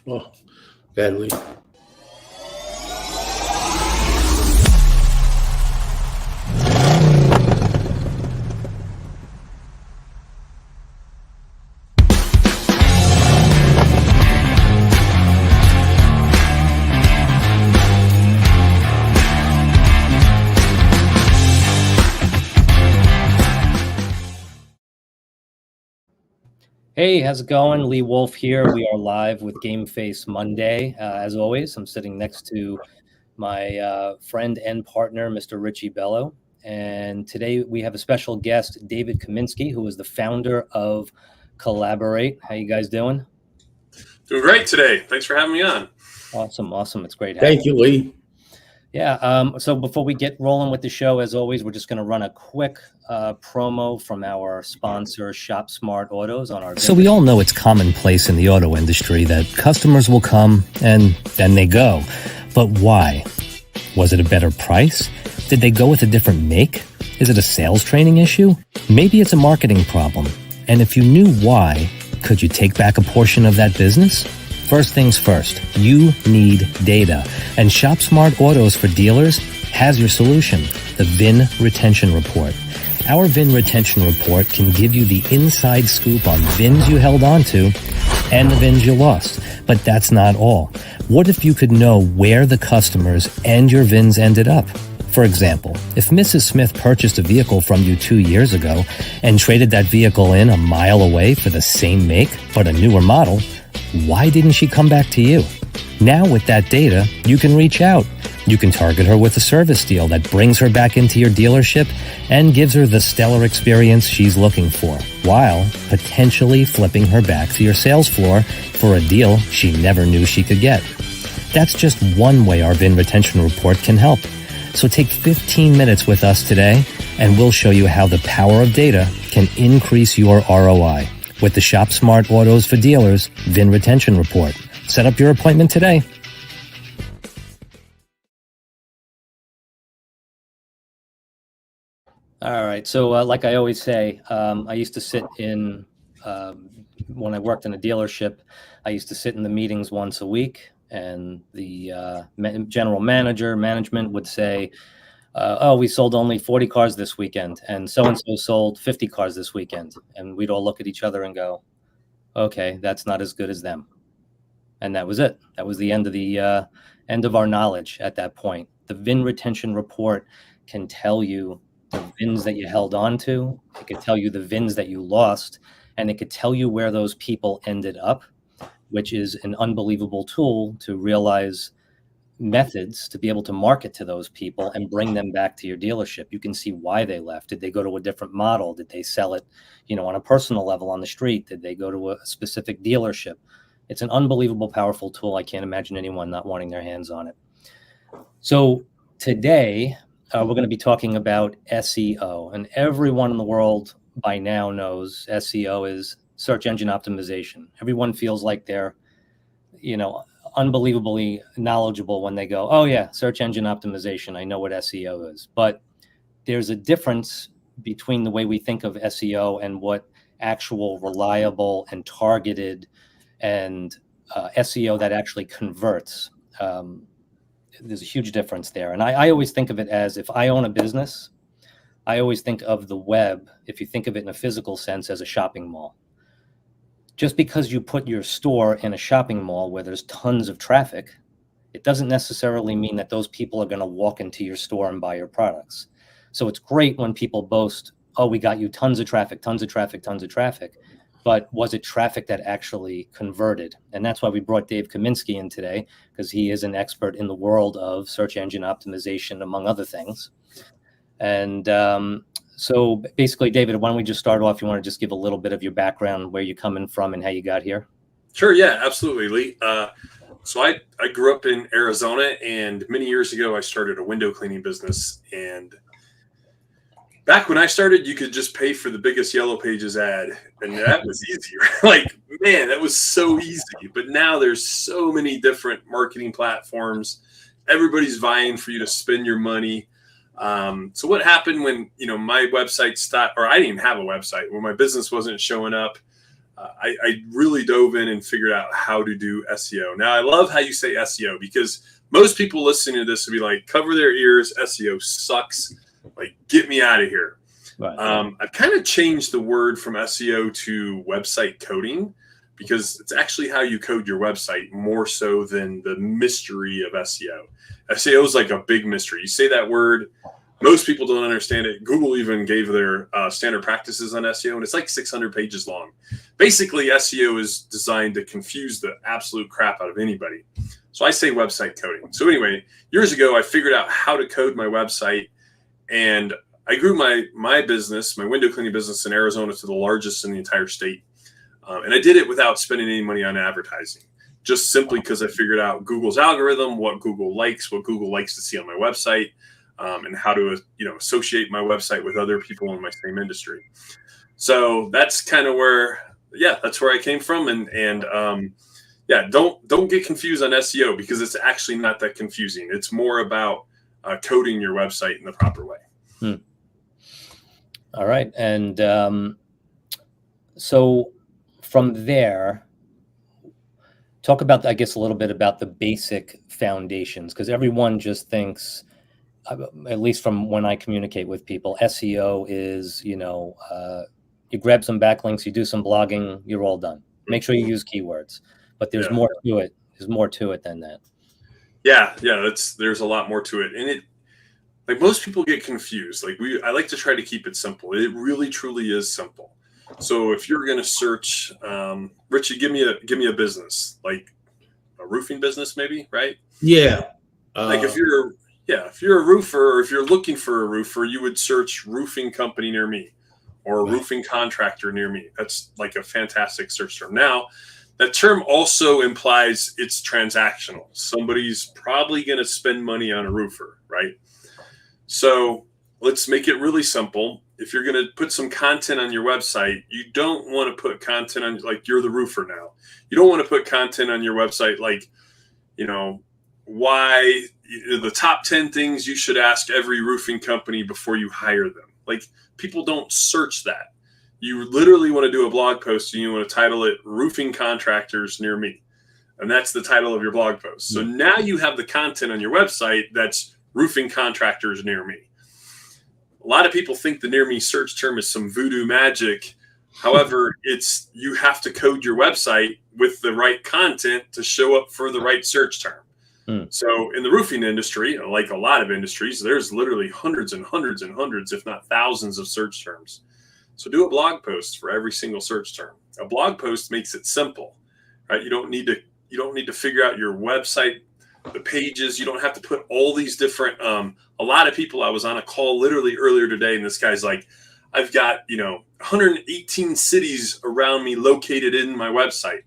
Oh, badly. Hey, how's it going? Lee Wolf here. We are live with Game Face Monday. As always, I'm sitting next to my friend and partner, Mr. Richie Bello. And today we have a special guest, David Kaminski, who is the founder of Collaborate. How you guys doing? Doing great today. Thanks for having me on. Awesome. It's great having Thank you, Lee. Yeah. So before we get rolling with the show, as always, we're just going to run a quick promo from our sponsor, Shop Smart Autos, on our. So we all know it's commonplace in the auto industry that customers will come and then they go. But why? Was it a better price? Did they go with a different make? Is it a sales training issue? Maybe it's a marketing problem. And if you knew why, could you take back a portion of that business? First things first, you need data. And Shop Smart Autos for dealers has your solution, the VIN Retention Report. Our VIN Retention Report can give you the inside scoop on VINs you held onto and the VINs you lost. But that's not all. What if you could know where the customers and your VINs ended up? For example, if Mrs. Smith purchased a vehicle from you 2 years ago and traded that vehicle in a mile away for the same make but a newer model, why didn't she come back to you? Now with that data, you can reach out. You can target her with a service deal that brings her back into your dealership and gives her the stellar experience she's looking for, while potentially flipping her back to your sales floor for a deal she never knew she could get. That's just one way our VIN Retention Report can help. So take 15 minutes with us today, and we'll show you how the power of data can increase your ROI with the Shop Smart Autos for Dealers VIN Retention Report. Set up your appointment today. All right. So like I always say, I used to sit in, when I worked in a dealership, I used to sit in the meetings once a week, and the general management would say, oh, we sold only 40 cars this weekend, and so-and-so sold 50 cars this weekend. And we'd all look at each other and go, okay, that's not as good as them. And that was it. That was the end of our knowledge at that point. The VIN Retention Report can tell you the VINs that you held on to. It could tell you the VINs that you lost, and it could tell you where those people ended up, which is an unbelievable tool to realize methods to be able to market to those people and bring them back to your dealership. You can see why they left. Did they go to a different model? Did they sell it, on a personal level on the street? Did they go to a specific dealership? It's an unbelievable, powerful tool. I can't imagine anyone not wanting their hands on it. So today, we're going to be talking about SEO, and everyone in the world by now knows SEO is search engine optimization. Everyone feels like they're, unbelievably knowledgeable when they go, oh yeah, search engine optimization. I know what SEO is. But there's a difference between the way we think of SEO and what actual reliable and targeted and SEO that actually converts. There's a huge difference there. And I always think of it as, if I own a business, I always think of the web, if you think of it in a physical sense, as a shopping mall. Just because you put your store in a shopping mall where there's tons of traffic, it doesn't necessarily mean that those people are going to walk into your store and buy your products. So it's great when people boast, oh, we got you tons of traffic. But was it traffic that actually converted? And that's why we brought Dave Kaminski in today, because he is an expert in the world of search engine optimization, among other things. And so basically, David, why don't we just start off? You want to just give a little bit of your background, where you're coming from and how you got here? Sure. Yeah, absolutely, Lee. So I grew up in Arizona, and many years ago, I started a window cleaning business. And back when I started, you could just pay for the biggest Yellow Pages ad, and that was easy. Like, man, that was so easy. But now there's so many different marketing platforms. Everybody's vying for you to spend your money. So what happened when, my website stopped, or I didn't even have a website, when my business wasn't showing up, I really dove in and figured out how to do SEO. Now, I love how you say SEO, because most people listening to this would be like, cover their ears, SEO sucks, like, get me out of here. Right. I've kind of changed the word from SEO to website coding, because it's actually how you code your website more so than the mystery of SEO. SEO is like a big mystery. You say that word, most people don't understand it. Google even gave their standard practices on SEO, and it's like 600 pages long. Basically, SEO is designed to confuse the absolute crap out of anybody. So I say website coding. So anyway, years ago, I figured out how to code my website, and I grew my business, my window cleaning business in Arizona, to the largest in the entire state. And I did it without spending any money on advertising, just simply because I figured out Google's algorithm, what Google likes to see on my website, and how to associate my website with other people in my same industry. So that's kind of where I came from. And don't get confused on SEO, because it's actually not that confusing. It's more about coding your website in the proper way. All right. And so from there, talk about, I guess, a little bit about the basic foundations, because everyone just thinks, at least from when I communicate with people, SEO is, you grab some backlinks, you do some blogging, you're all done. Make sure you use keywords, but there's more to it. There's more to it than that. Yeah. There's a lot more to it. And like, most people get confused. Like, I like to try to keep it simple. It really, truly is simple. So if you're going to search, Richie, give me a business, like a roofing business, maybe, right? Yeah. Like if you're a roofer, or if you're looking for a roofer, you would search roofing company near me, or a roofing contractor near me. That's like a fantastic search term. Now, that term also implies it's transactional. Somebody's probably going to spend money on a roofer, right? So let's make it really simple. If you're going to put some content on your website, you don't want to put content on, like, you're the roofer now. You don't want to put content on your website like, why the top 10 things you should ask every roofing company before you hire them. Like, people don't search that. You literally want to do a blog post, and you want to title it Roofing Contractors Near Me. And that's the title of your blog post. So now you have the content on your website that's Roofing Contractors Near Me. A lot of people think the near me search term is some voodoo magic. However, you have to code your website with the right content to show up for the right search term. So in the roofing industry, like a lot of industries, there's literally hundreds and hundreds and hundreds, if not thousands, of search terms. So do a blog post for every single search term. A blog post makes it simple, right? You don't need to figure out your website, the pages. You don't have to put all these different, a lot of people, I was on a call literally earlier today, and this guy's like, I've got, 118 cities around me located in my website.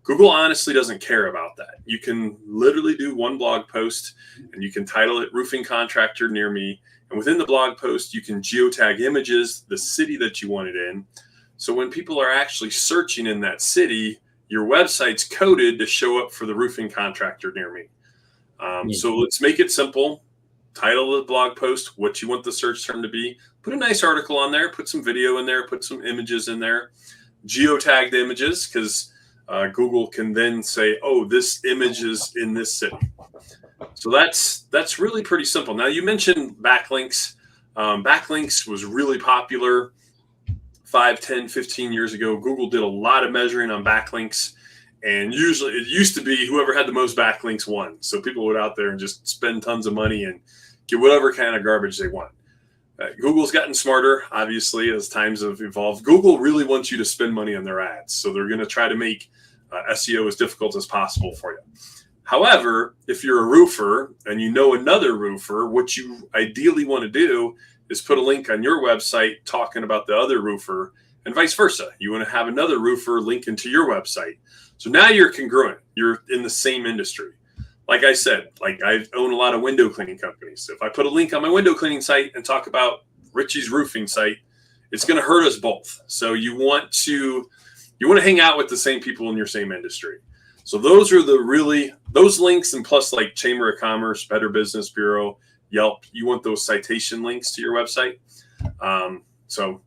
Google honestly doesn't care about that. You can literally do one blog post, and you can title it Roofing Contractor Near Me. And within the blog post, you can geotag images, the city that you want it in. So when people are actually searching in that city, your website's coded to show up for the roofing contractor near me. So let's make it simple. Title of the blog post, what you want the search term to be. Put a nice article on there. Put some video in there. Put some images in there. Geotagged images, because Google can then say, oh, this image is in this city. So that's really pretty simple. Now, you mentioned backlinks. Backlinks was really popular 5, 10, 15 years ago. Google did a lot of measuring on backlinks. And usually it used to be whoever had the most backlinks won. So people would out there and just spend tons of money and get whatever kind of garbage they want. Google's gotten smarter, obviously, as times have evolved. Google really wants you to spend money on their ads. So they're going to try to make SEO as difficult as possible for you. However, if you're a roofer and you know another roofer, what you ideally want to do is put a link on your website talking about the other roofer, and vice versa. You want to have another roofer link into your website. So now you're congruent. You're in the same industry. Like I said, I own a lot of window cleaning companies. So if I put a link on my window cleaning site and talk about Richie's roofing site, it's going to hurt us both. So you want to hang out with the same people in your same industry. So those are those links, and plus like Chamber of Commerce, Better Business Bureau, Yelp, you want those citation links to your website. So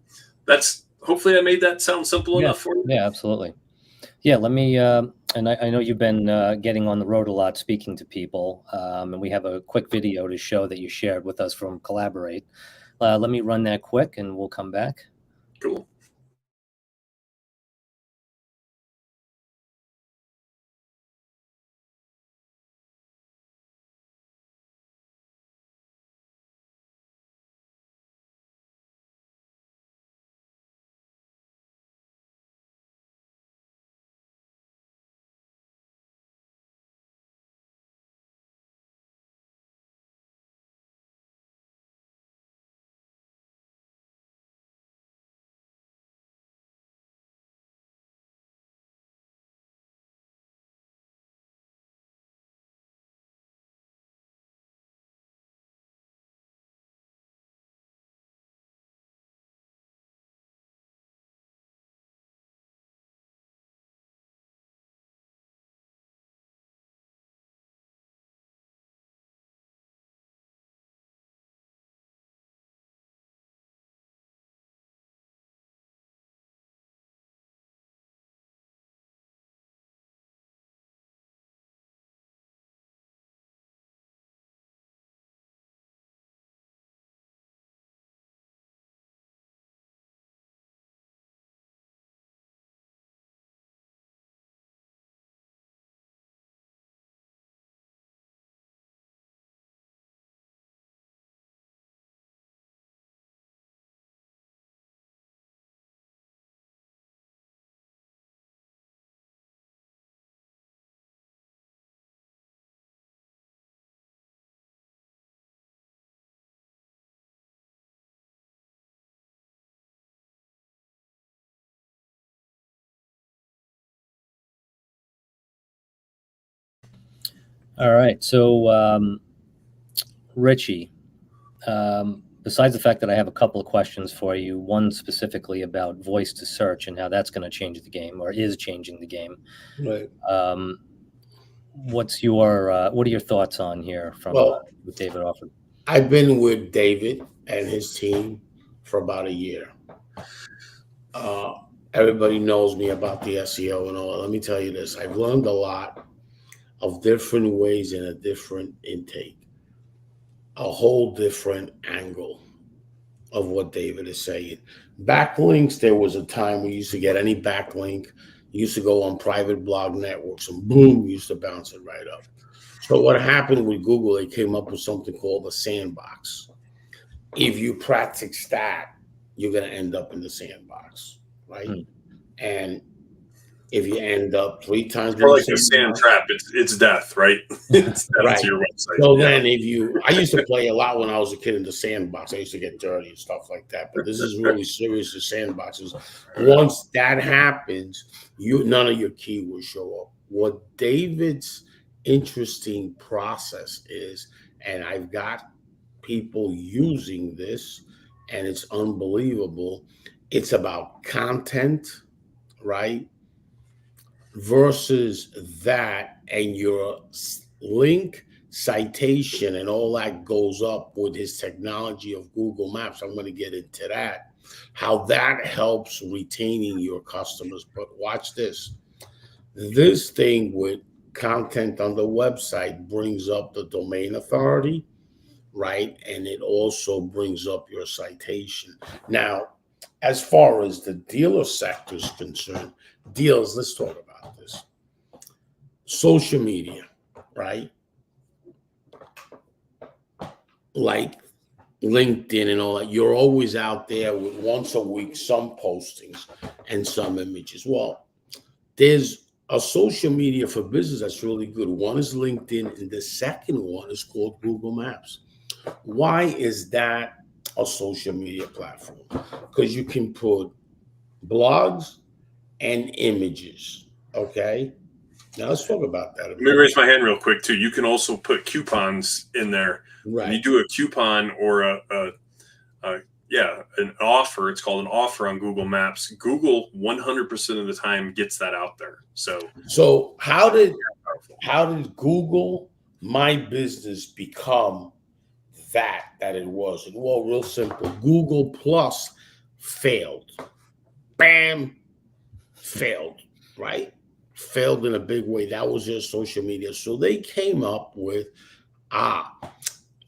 that's hopefully I made that sound simple Yeah. enough for you. Yeah, absolutely. Yeah, let me, and I know you've been getting on the road a lot speaking to people, and we have a quick video to show that you shared with us from Collaborate. Let me run that quick and we'll come back. Cool. All right. So, Richie, besides the fact that I have a couple of questions for you, one specifically about voice to search and how that's going to change the game or is changing the game. Right. What are your thoughts on here from Well, what David offered? I've been with David and his team for about a year. Everybody knows me about the SEO and all. Let me tell you this. I've learned a lot of different ways and a different intake, a whole different angle of what David is saying. Backlinks, there was a time we used to get any backlink. You used to go on private blog networks and boom, you used to bounce it right up. So what happened with Google, they came up with something called the sandbox. If you practice that, you're going to end up in the sandbox, right? And if you end up 3 times, Or like a sand trap, it's death, right? It's death right to your website. So then I used to play a lot when I was a kid in the sandbox. I used to get dirty and stuff like that. But this is really serious, the sandboxes. Once that happens, none of your keywords show up. What David's interesting process is, and I've got people using this, and it's unbelievable. It's about content, right? Versus that, and your link citation and all that goes up with his technology of Google Maps. I'm going to get into that, how that helps retaining your customers. But watch this. This thing with content on the website brings up the domain authority, right? And it also brings up your citation. Now, as far as the dealer sector is concerned, deals, let's talk about this. Social media, right? Like LinkedIn and all that, you're always out there with once a week, some postings and some images. Well, there's a social media for business that's really good. One is LinkedIn, and the second one is called Google Maps. Why is that a social media platform? Because you can put blogs and images, okay? Now let's talk about that. Let me raise my hand real quick too. You can also put coupons in there. Right. When you do a coupon or an offer, it's called an offer on Google Maps. Google 100% of the time gets that out there. So how did Google My Business become that it was? Well, real simple. Google Plus failed. bam, failed, right? Failed in a big way. That was their social media. So they came up with,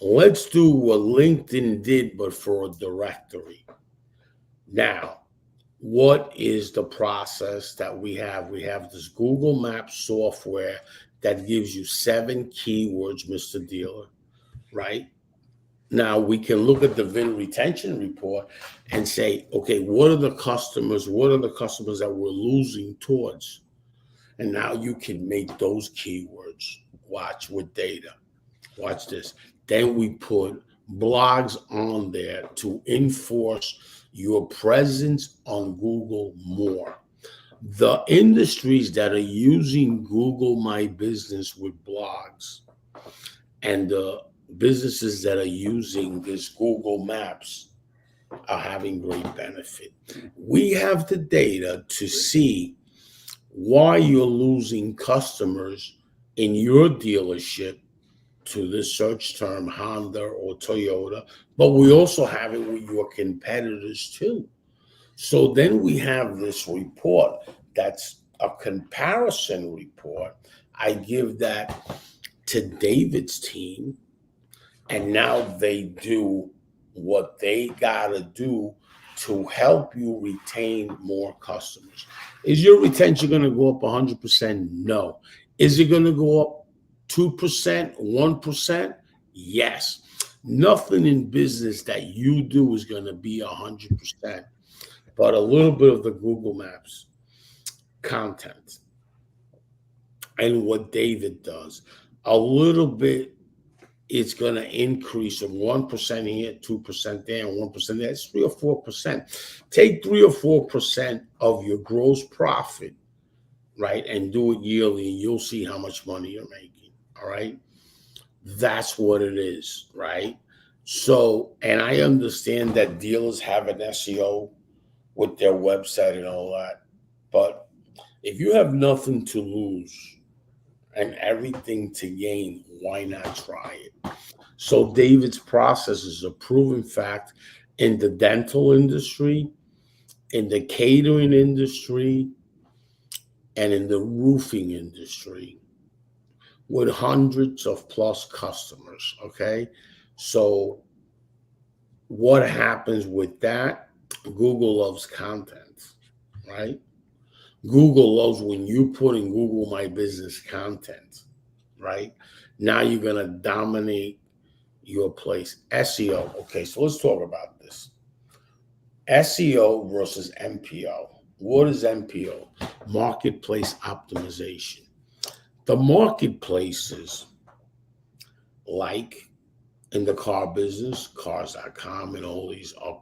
let's do what LinkedIn did, but for a directory. Now, what is the process that we have? We have this Google Maps software that gives you 7 keywords, Mr. Dealer, right? Now we can look at the VIN retention report and say, okay, what are the customers? What are the customers that we're losing towards? And now you can make those keywords. Watch with data. Watch this. Then we put blogs on there to enforce your presence on Google more. The industries that are using Google My Business with blogs and the businesses that are using this Google Maps are having great benefit. We have the data to see why you're losing customers in your dealership to this search term, Honda or Toyota, but we also have it with your competitors too. So then we have this report that's a comparison report. I give that to David's team, and now they do what they got to do to help you retain more customers. Is your retention going to go up 100%? No. Is it going to go up 2%, 1%? Yes. Nothing in business that you do is going to be 100%, but a little bit of the Google Maps content and what David does, a little bit, it's going to increase of 1% here, 2% there, and 1% there. It's 3 or 4%. Take 3 or 4% of your gross profit, right, and do it yearly, and you'll see how much money you're making. All right, that's what it is, right? So, and I understand that dealers have an SEO with their website and all that, but if you have nothing to lose and everything to gain, why not try it? So David's process is a proven fact in the dental industry, in the catering industry, and in the roofing industry with hundreds of plus customers, okay? So what happens with that? Google loves content, right? Google loves when you put in Google My Business content, right? Now you're going to dominate your place. SEO. Okay, so let's talk about this. SEO versus MPO. What is MPO? Marketplace optimization. The marketplaces, like in the car business, cars.com and all these are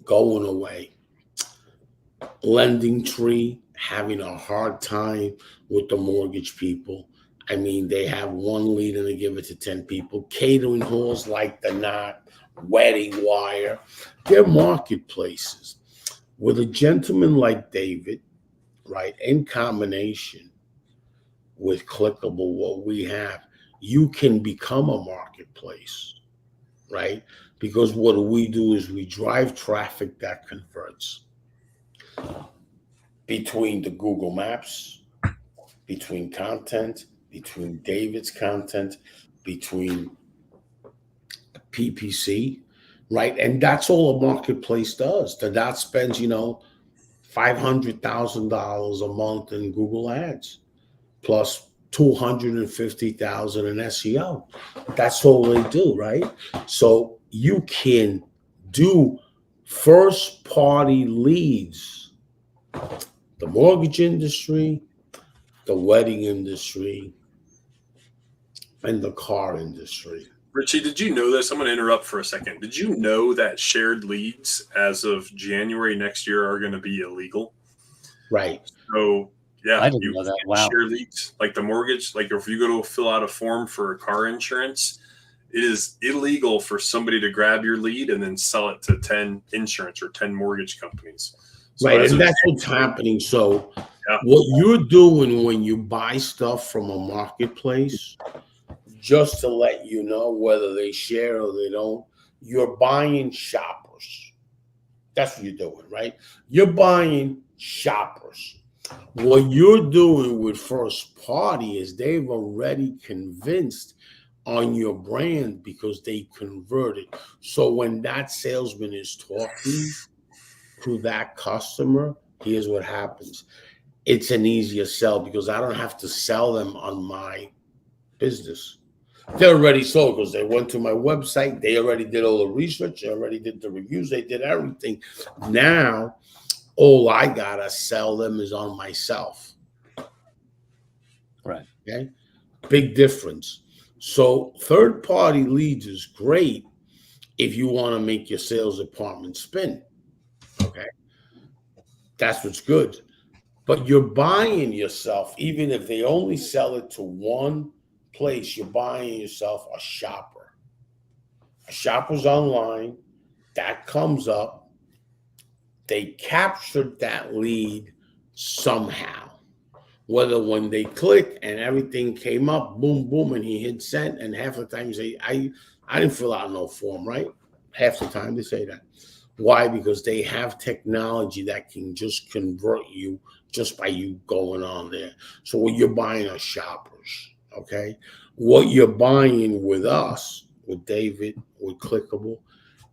going away. Lending Tree having a hard time with the mortgage people. I mean, they have one lead and they give it to 10 people. Catering halls like the Knot, Wedding Wire, they're marketplaces. With a gentleman like David, right, in combination with Clickable, what we have, you can become a marketplace, right? Because what we do is we drive traffic that converts between the Google Maps, between content, between David's content, between PPC, right? And that's all a marketplace does. The Dot spends, $500,000 a month in Google Ads, plus $250,000 in SEO. That's all they do, right? So you can do first-party leads, the mortgage industry, the wedding industry, and the car industry. Richie, did you know this? I'm going to interrupt for a second. Did you know that shared leads as of January next year are going to be illegal? Right. So, yeah, I didn't know that. Wow. Share leads, like the mortgage, like if you go to fill out a form for car insurance, it is illegal for somebody to grab your lead and then sell it to 10 insurance or 10 mortgage companies. So right, and that's what's happening. So yeah. What you're doing when you buy stuff from a marketplace, just to let you know whether they share or they don't, you're buying shoppers. That's what you're doing, right? You're buying shoppers. What you're doing with first party is they've already convinced on your brand because they converted. So when that salesman is talking to that customer, here's what happens. It's an easier sell because I don't have to sell them on my business. They're already sold because they went to my website. They already did all the research. They already did the reviews. They did everything. Now, all I got to sell them is on myself. Right. Okay. Big difference. So third-party leads is great if you want to make your sales department spin. Okay. That's what's good. But you're buying yourself, even if they only sell it to one place, you're buying yourself a shopper. A shopper's online, that comes up. They captured that lead somehow. Whether when they click and everything came up, boom, boom, and he hit send, and half the time you say, I didn't fill out no form, right? Half the time they say that. Why? Because they have technology that can just convert you just by you going on there. So what you're buying are shoppers, okay? What you're buying with us, with David, with Clickable,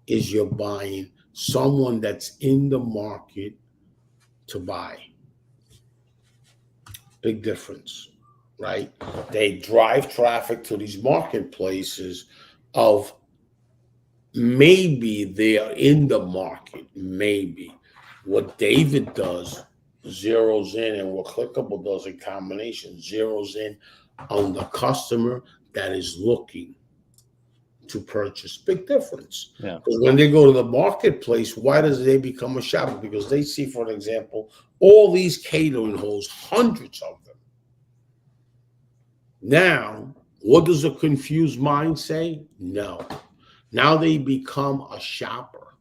is you're buying someone that's in the market to buy. Big difference, right? They drive traffic to these marketplaces of maybe they are in the market, maybe. What David does zeroes in, and what Clickable does in combination zeroes in on the customer that is looking to purchase. Big difference. Yeah. Because when they go to the marketplace, why does they become a shopper? Because they see, for example, all these catering halls, hundreds of them. Now, what does a confused mind say? No. Now they become a shopper.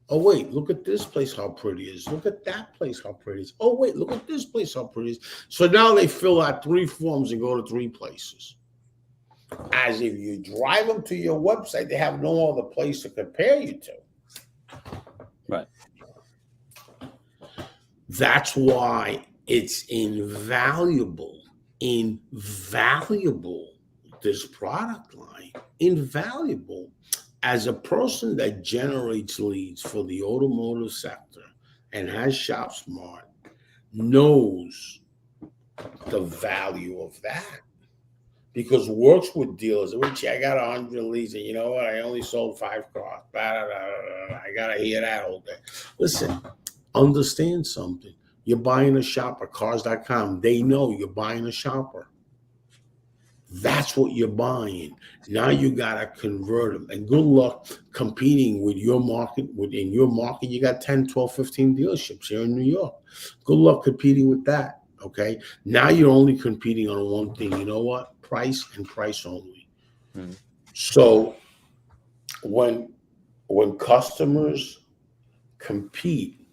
Oh, wait, look at this place, how pretty it is. Look at that place, how pretty it is. Oh, wait, look at this place, how pretty it is. So now they fill out 3 forms and go to 3 places. As if you drive them to your website, they have no other place to compare you to. Right. That's why it's invaluable, this product line, invaluable. As a person that generates leads for the automotive sector and has ShopSmart, knows the value of that. Because works with dealers. Richie, I got 100 leads, and you know what? I only sold 5 cars. I gotta hear that all day. Listen, understand something. You're buying a shopper, cars.com. They know you're buying a shopper. That's what you're buying. Now you gotta convert them. And good luck competing with your market. Within your market, you got 10, 12, 15 dealerships here in New York. Good luck competing with that. Okay. Now you're only competing on one thing. You know what? Price and price only. Mm-hmm. So when customers compete,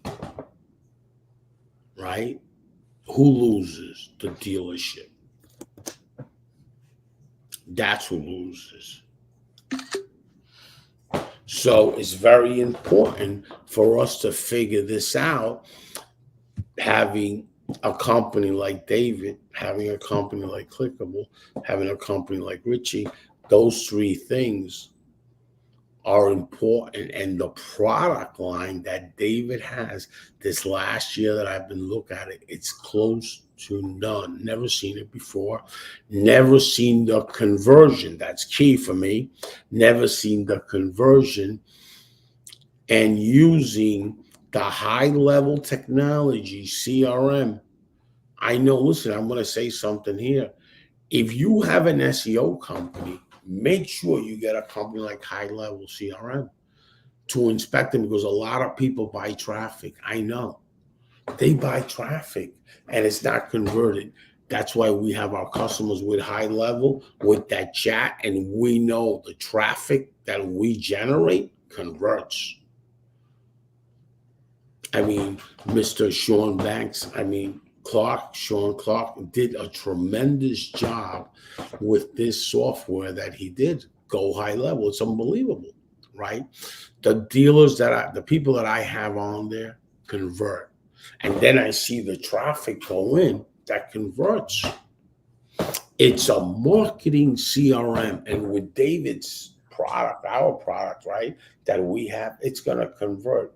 right? Who loses? The dealership. That's who loses. So it's very important for us to figure this out, having a company like David, having a company like Clickable, having a company like Richie. Those 3 things are important. And the product line that David has this last year that I've been looking at it, it's close to none. Never seen it before. Never seen the conversion. That's key for me. Never seen the conversion. And using the high-level technology, CRM. I know, listen, I'm going to say something here. If you have an SEO company, make sure you get a company like high-level CRM to inspect them, because a lot of people buy traffic. I know. They buy traffic and it's not converted. That's why we have our customers with high level, with that chat, and we know the traffic that we generate converts. I mean, Mr. Sean Banks, Sean Clark did a tremendous job with this software that he did. Go high level. It's unbelievable. right? The dealers the people that I have on there convert. And then I see the traffic go in that converts. It's a marketing CRM. And with David's product, our product, right, that we have, it's going to convert.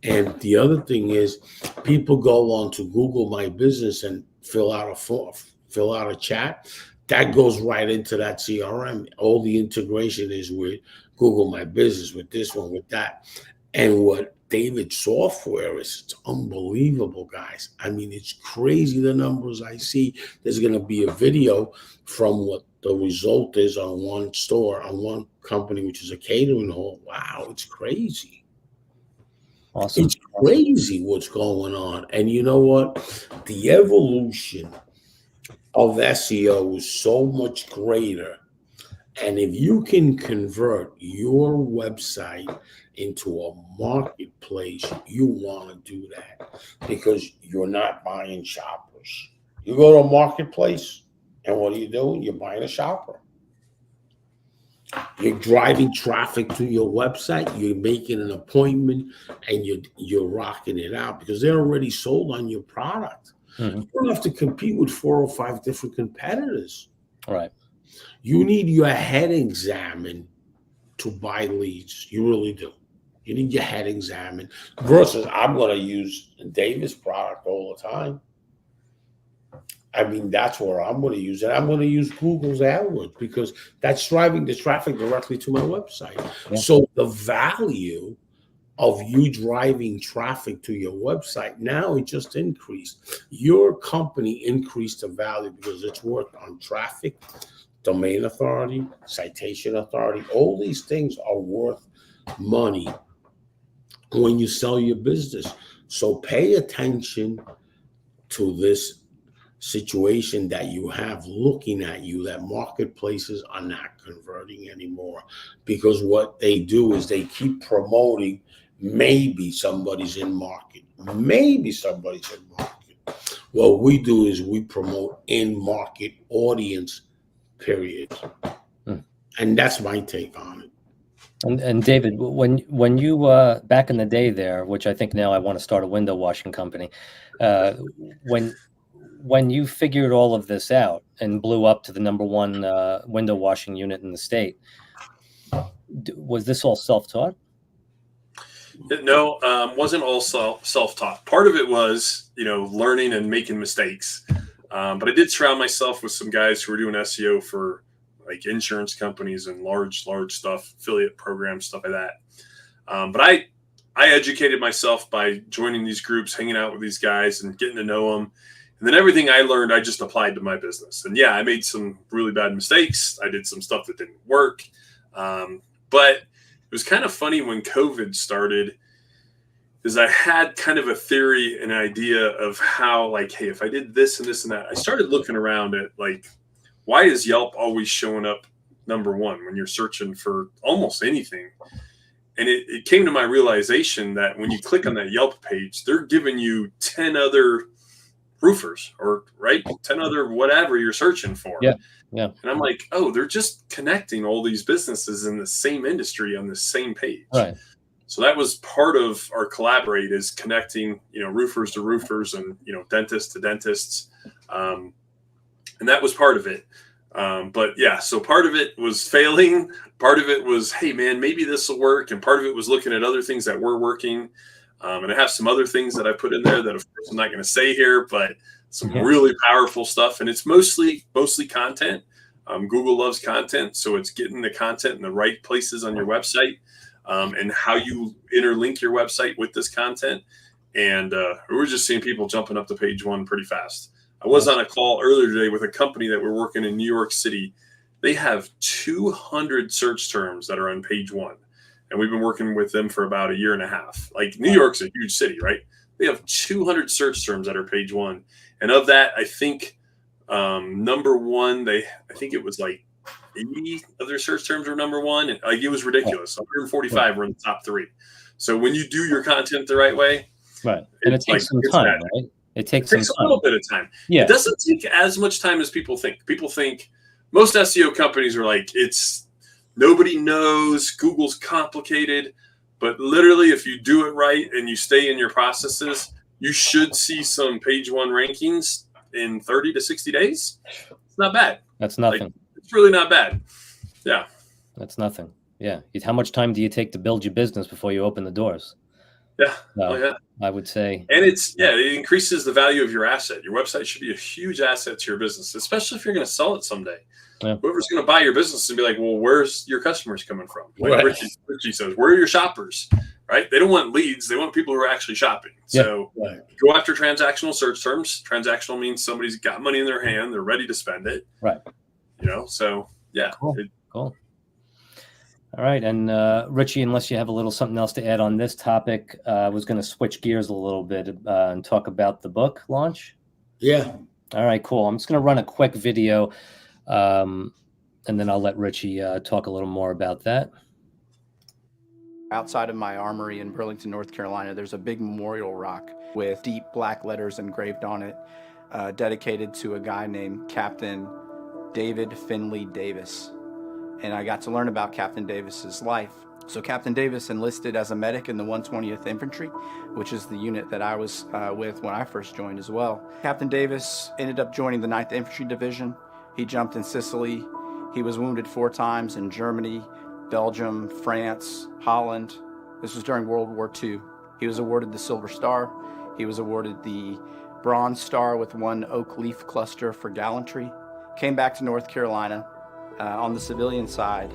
And the other thing is, people go on to Google My Business and fill out a chat. That goes right into that CRM. All the integration is with Google My Business, with this one, with that. And what David's software is, it's unbelievable, guys. I mean, it's crazy the numbers I see. There's going to be a video from what the result is on one store, on one company, which is a catering hall. Wow, it's crazy. Awesome. It's crazy what's going on. And you know what? The evolution of SEO is so much greater. And if you can convert your website into a marketplace, you want to do that because you're not buying shoppers. You go to a marketplace, and what are you doing? You're buying a shopper. You're driving traffic to your website. You're making an appointment, and you're rocking it out because they're already sold on your product. Mm-hmm. You don't have to compete with 4 or 5 different competitors. Right. You need your head examined to buy leads. You really do. You need your head examined versus I'm going to use David's product all the time. I mean, that's where I'm going to use it. I'm going to use Google's AdWords because that's driving the traffic directly to my website. Yeah. So the value of you driving traffic to your website, now it just increased. Your company increased the value because it's worked on traffic, domain authority, citation authority. All these things are worth money when you sell your business. So pay attention to this situation that you have looking at you, that marketplaces are not converting anymore because what they do is they keep promoting maybe somebody's in market. Maybe somebody's in market. What we do is we promote in market audience, period. And that's my take on it. And David, when you back in the day there, which I think now I want to start a window washing company, when you figured all of this out and blew up to the #1 window washing unit in the state, was this all self-taught? No, wasn't all self-taught. Part of it was, learning and making mistakes. But I did surround myself with some guys who were doing SEO for like insurance companies and large stuff, affiliate programs, stuff like that. But I educated myself by joining these groups, hanging out with these guys and getting to know them. And then everything I learned, I just applied to my business. And yeah, I made some really bad mistakes. I did some stuff that didn't work. But it was kind of funny when COVID started, is I had kind of a theory, an idea of how, like, hey, if I did this and this and that, I started looking around at, like, why is Yelp always showing up #1 when you're searching for almost anything? And it came to my realization that when you click on that Yelp page, they're giving you 10 other roofers or 10 other whatever you're searching for. Yeah. And I'm like, oh, they're just connecting all these businesses in the same industry on the same page. Right. So that was part of our collaborate, is connecting, roofers to roofers and, dentists to dentists. And that was part of it. But yeah, so part of it was failing. Part of it was, hey man, maybe this will work. And part of it was looking at other things that were working. And I have some other things that I put in there that, of course, I'm not going to say here, but some really powerful stuff. And it's mostly content. Google loves content. So it's getting the content in the right places on your website, and how you interlink your website with this content. And we're just seeing people jumping up to page 1 pretty fast. I was on a call earlier today with a company that we're working in New York City. They have 200 search terms that are on page 1. And we've been working with them for about a year and a half. Like, New York's a huge city, right? They have 200 search terms that are page 1. And of that, I think #1, I think it was like 80 of their search terms were #1. And like, it was ridiculous. 145 were in the top 3. So when you do your content the right way, right, and it takes some time, right? It takes a little bit of time. Yeah. It doesn't take as much time as people think. People think most SEO companies are like, it's Nobody knows. Google's complicated, but literally, if you do it right and you stay in your processes, you should see some page one rankings in 30 to 60 days. It's not bad. That's nothing. Like, it's really not bad. Yeah. That's nothing. Yeah. How much time do you take to build your business before you open the doors? Yeah. No, Yeah. I would say. And it increases the value of your asset. Your website should be a huge asset to your business, especially if you're going to sell it someday. Yeah. Whoever's going to buy your business and be like, well, where's your customers coming from? Like Right. Richie says, where are your shoppers? Right? They don't want leads. They want people who are actually shopping. Yeah. So Right. go after transactional search terms. Transactional means somebody's got money in their hand. They're ready to spend it. Right. So yeah. Cool. Cool. All right. And Richie, unless you have a little something else to add on this topic, I was going to switch gears a little bit and talk about the book launch. Yeah. All right, cool. I'm just going to run a quick video and then I'll let Richie talk a little more about that. Outside of my armory in Burlington, North Carolina, there's a big memorial rock with deep black letters engraved on it, dedicated to a guy named Captain David Finley Davis. And I got to learn about Captain Davis's life. So Captain Davis enlisted as a medic in the 120th Infantry, which is the unit that I was with when I first joined as well. Captain Davis ended up joining the 9th Infantry Division. He jumped in Sicily. He was wounded 4 times in Germany, Belgium, France, Holland. This was during World War II. He was awarded the Silver Star. He was awarded the Bronze Star with 1 oak leaf cluster for gallantry. Came back to North Carolina. On the civilian side,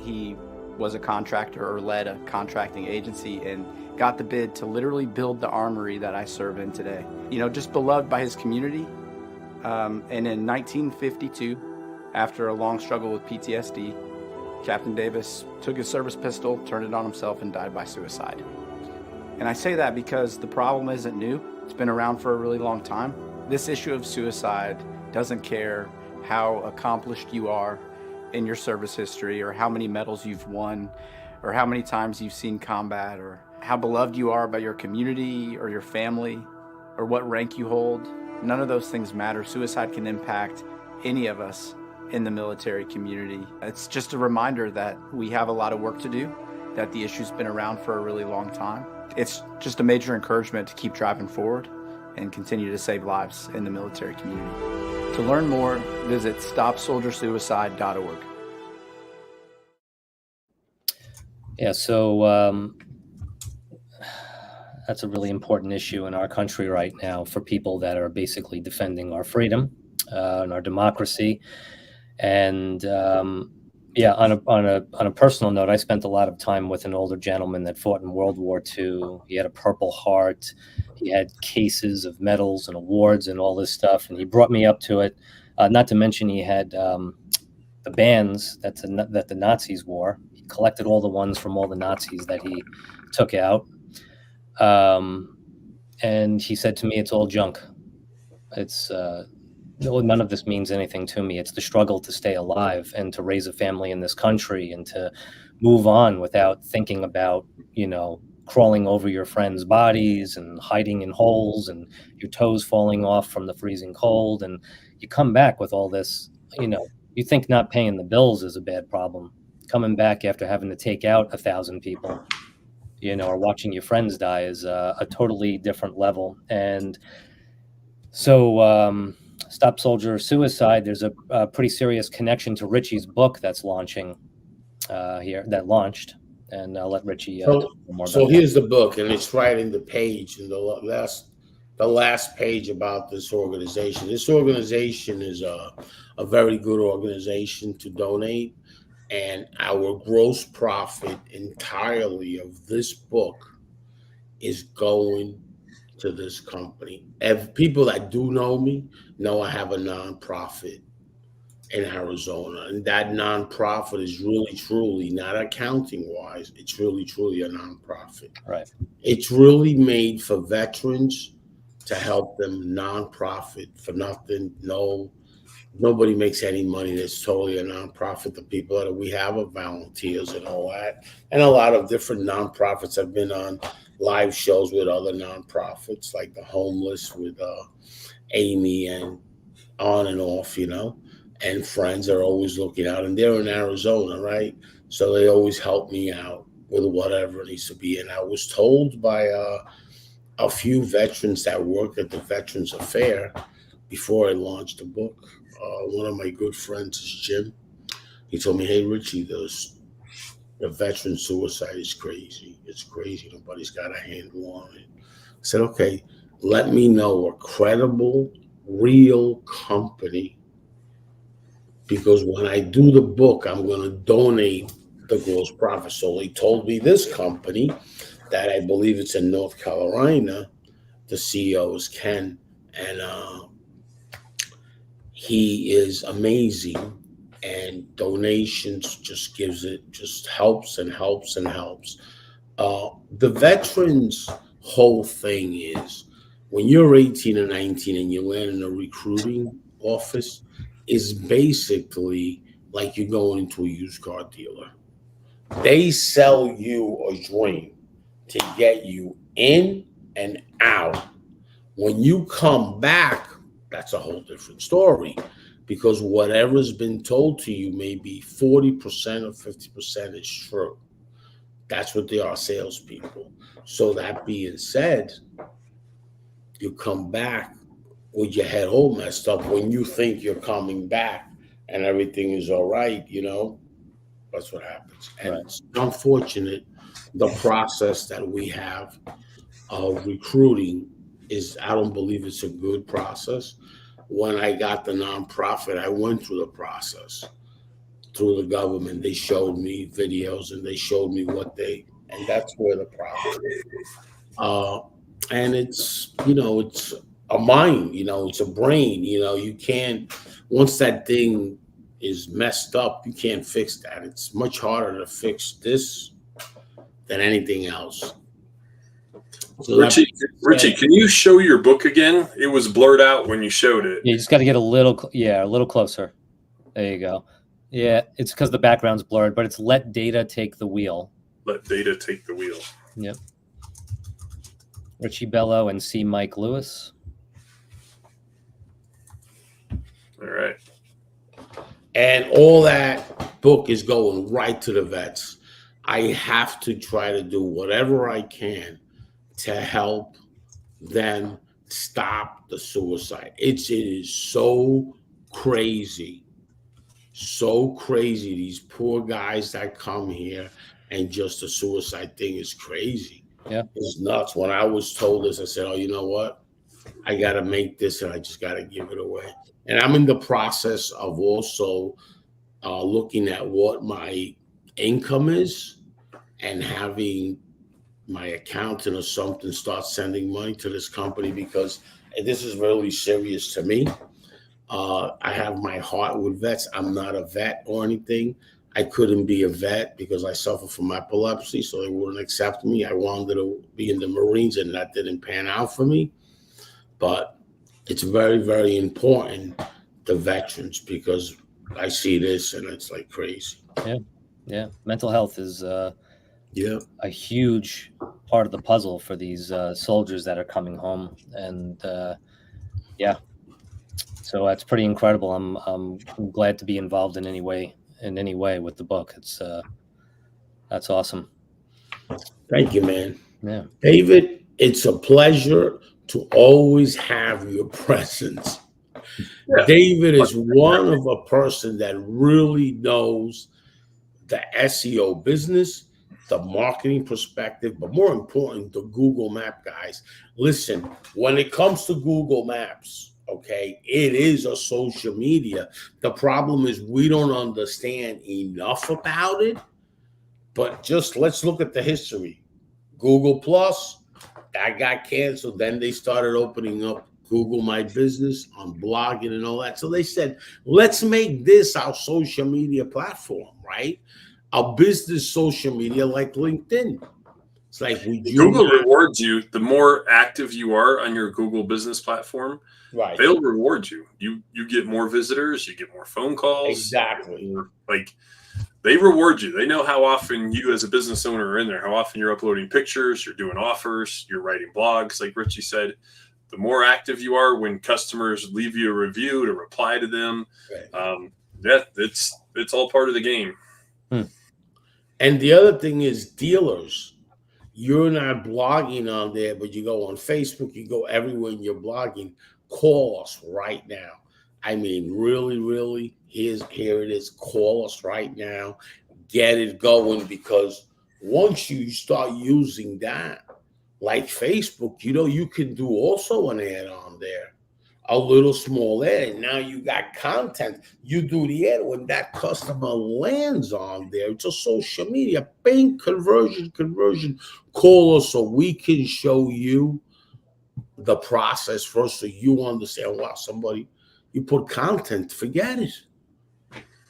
he was a contractor or led a contracting agency and got the bid to literally build the armory that I serve in today. Just beloved by his community. And in 1952, after a long struggle with PTSD, Captain Davis took his service pistol, turned it on himself, and died by suicide. And I say that because the problem isn't new. It's been around for a really long time. This issue of suicide doesn't care how accomplished you are in your service history, or how many medals you've won, or how many times you've seen combat, or how beloved you are by your community or your family, or what rank you hold. None of those things matter. Suicide can impact any of us in the military community. It's just a reminder that we have a lot of work to do, that the issue's been around for a really long time. It's just a major encouragement to keep driving forward and continue to save lives in the military community. To learn more, visit stopsoldiersuicide.org. Yeah, so that's a really important issue in our country right now for people that are basically defending our freedom and our democracy. And yeah, on a personal note, I spent a lot of time with an older gentleman that fought in World War II. He had a Purple Heart. He had cases of medals and awards and all this stuff, and he brought me up to it. Not to mention he had the bands that the Nazis wore. He collected all the ones from all the Nazis that he took out. And he said to me, it's all junk. It's none of this means anything to me. It's the struggle to stay alive and to raise a family in this country and to move on without thinking about, crawling over your friends' bodies and hiding in holes and your toes falling off from the freezing cold. And you come back with all this, you think not paying the bills is a bad problem. Coming back after having to take out 1,000 people, or watching your friends die is a totally different level. And so Stop Soldier Suicide, there's a pretty serious connection to Richie's book that's launching that launched. And I'll let Richie talk more about So that. here's the book, and it's right in the page, in the last page about this organization. This organization is a very good organization to donate, and our gross profit entirely of this book is going to this company. People that do know me know I have a nonprofit in Arizona, and that nonprofit is really truly, not accounting wise, it's really truly a nonprofit. Right. It's really made for veterans to help them, nonprofit for nothing. Nobody makes any money. It's totally a nonprofit. The people that we have are volunteers and all that, and a lot of different nonprofits have been on live shows with other nonprofits, like the homeless with Amy and on and off, and friends are always looking out, and they're in Arizona, right? So they always help me out with whatever needs to be. And I was told by a few veterans that work at the Veterans Affair before I launched the book. One of my good friends is Jim. He told me, "Hey, Richie, the veteran suicide is crazy. It's crazy. Nobody's got a handle on it." I said, "Okay, let me know a credible, real company, because when I do the book, I'm going to donate the gross profit." So they told me this company that I believe it's in North Carolina. The CEO is Ken, and he is amazing. And donations just helps and helps and helps. The veterans' whole thing is, when you're 18 or 19 and you land in a recruiting office, is basically like you're going into a used car dealer. They sell you a dream to get you in and out. When you come back, that's a whole different story, because whatever's been told to you, maybe 40% or 50% is true. That's what they are, salespeople. So that being said, you come back with your head all messed up when you think you're coming back and everything is all right, That's what happens. And Right. It's unfortunate, the process that we have of recruiting I don't believe it's a good process. When I got the nonprofit, I went through the process through the government. They showed me videos and they showed me and that's where the problem is. And it's a mind, it's a brain, you can't, once that thing is messed up, you can't fix that. It's much harder to fix this than anything else. So Richie, can you show your book again? It was blurred out when you showed it. You just got to get a little closer. There you go. Yeah, it's because the background's blurred, but it's Let Data Take the Wheel. Let Data Take the Wheel. Yep. Richie Bello and C. Mike Lewis. All right. And all that book is going right to the vets. I have to try to do whatever I can to help them stop the suicide. It is so crazy. So crazy. These poor guys that come here, and just the suicide thing is crazy. Yeah. It's nuts. When I was told this, I said, "Oh, you know what? I got to make this and I just got to give it away." And I'm in the process of also looking at what my income is and having my accountant or something start sending money to this company, because this is really serious to me. I have my heart with vets. I'm not a vet or anything. I couldn't be a vet because I suffer from epilepsy, so they wouldn't accept me. I wanted to be in the Marines, and that didn't pan out for me. But it's very, very important, the veterans, because I see this and it's like crazy. Yeah. Mental health is a huge part of the puzzle for these soldiers that are coming home, and so that's pretty incredible. I'm glad to be involved in any way with the book. That's awesome. Thank you, man. Yeah, David, it's a pleasure to always have your presence. Yeah. David is one of a person that really knows the SEO business, the marketing perspective, but more important, the Google Map guys. Listen, when it comes to Google Maps, okay, it is a social media. The problem is we don't understand enough about it, but just let's look at the history. Google Plus, that got canceled. Then they started opening up Google My Business on blogging and all that. So they said, let's make this our social media platform, right? Our business social media like LinkedIn. It's like Google rewards you. The more active you are on your Google business platform, right, they'll reward you. You get more visitors, you get more phone calls. Exactly. Like, they reward you. They know how often you as a business owner are in there, how often you're uploading pictures, you're doing offers, you're writing blogs, like Richie said. the more active you are when customers leave you a review, to reply to them. Right. It's all part of the game. And the other thing is dealers. You're not blogging on there, but you go on Facebook, you go everywhere and you're blogging. Call us right now. I mean, really, really, here it is. Call us right now. Get it going, because once you start using that, like Facebook, you can do also an ad on there, a little small ad. Now you got content. You do the ad. When that customer lands on there, it's a social media, bang, conversion. Call us so we can show you the process first, so you understand. Wow, somebody, you put content, forget it.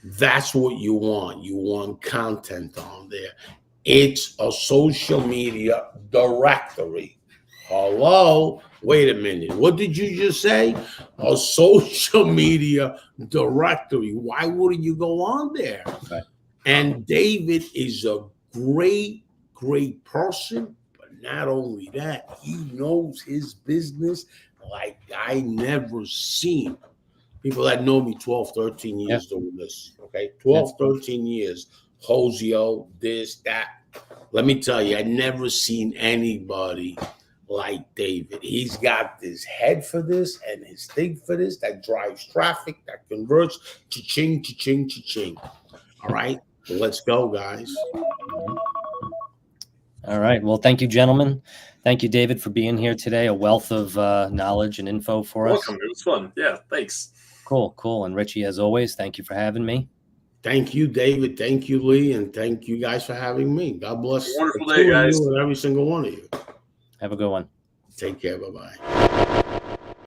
That's what you want. You want content on there. It's a social media directory. Hello? Wait a minute. What did you just say? A social media directory. Why wouldn't you go on there? Right. And David is a great, great person. But not only that, he knows his business like I never seen. People that know me 12, 13 years doing this, okay? 12, 13 years. Hosio, this, that. Let me tell you, I never seen anybody like David. He's got this head for this and his thing for this that drives traffic, that converts. Cha-ching, cha-ching, cha-ching. All right? Let's go, guys. All right. Well, thank you, gentlemen. Thank you, David, for being here today. A wealth of knowledge and info for us. Welcome. It was fun. Yeah, thanks. Cool. And Richie, as always, thank you for having me. Thank you, David. Thank you, Lee. And thank you guys for having me. God bless. Wonderful day, guys. And every single one of you. Have a good one. Take care. Bye-bye.